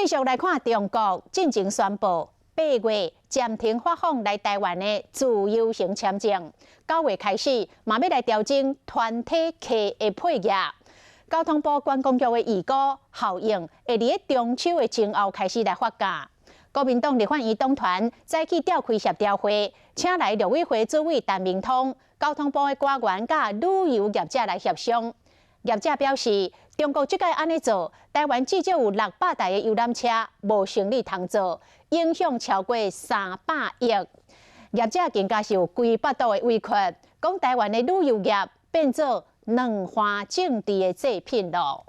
继续来看中国进前宣布8月暂停发放来台湾的自由行签证，9月开始嘛要来调整团体客的配额。交通部观光局的预估效应会伫中秋的前后开始来发酵。国民党立法院党团早起召开协调会，请来陆委会主委陈明通、交通部的官员甲旅游业者来协商。业者表示，中国即届安尼做，台湾至少有600台的游览车无生意通做，影响超过300亿。业者更加是有规8度的委屈，讲台湾的旅游业变做两花政治的制品咯。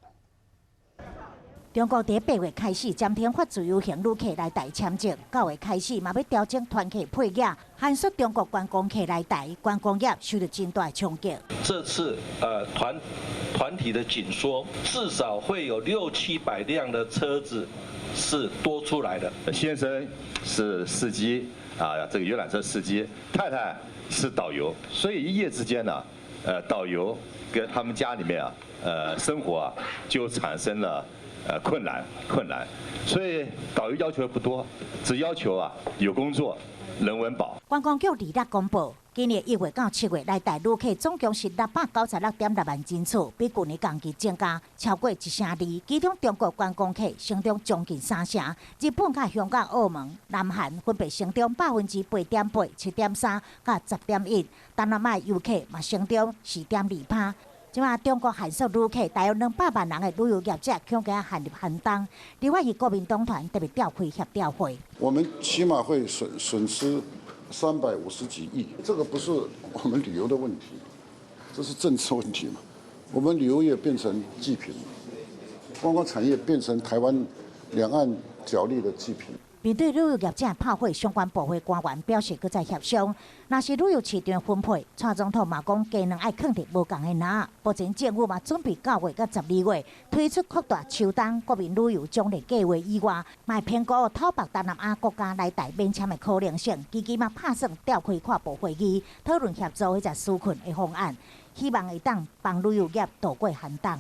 中国伫8月开始暂停发自由行旅客来台签证，9月开始嘛要调整团客配额，限缩中国观光客来台，观光业受到真大冲击。这次团体的紧缩，至少会有600-700辆的车子是多出来的。先生是司机啊，这个游览车司机，太太是导游，所以一夜之间呢，导游跟他们家里面啊，生活啊就产生了困难，所以导游要求不多，只要求啊有工作，人文饱。观光局2日公布，今年1月到7月来台旅客总共是696.6万人次，比去年同期增加超过1成2。其中中国观光客成长将近3成，日本、香港、澳门、南韩分别成长8.8%、7.3%、10.1%，东南亚游客嘛成长4.2%。即马中国限缩旅客，大约200万人的旅游业者恐惊陷入寒冬。另外，以国民党团特别召开协调会，我们起码会损失350几亿，这个不是我们旅游的问题，这是政治问题嘛。我们旅游业变成祭品，观光产业变成台湾两岸角力的祭品。面对旅游业者炮火，相关部会官员表示，佫在协商。若是旅游市场分配，蔡总统嘛讲，价能爱肯定无共的拿。目前政府嘛准备9月到12月推出扩大秋冬国民旅游奖励计划以外，嘛会评估讨北东南亚国家来台免签的可能性。基金嘛拍算召开跨部会议，讨论协助迄只纾困的方案，希望会当帮旅游业渡过寒冬。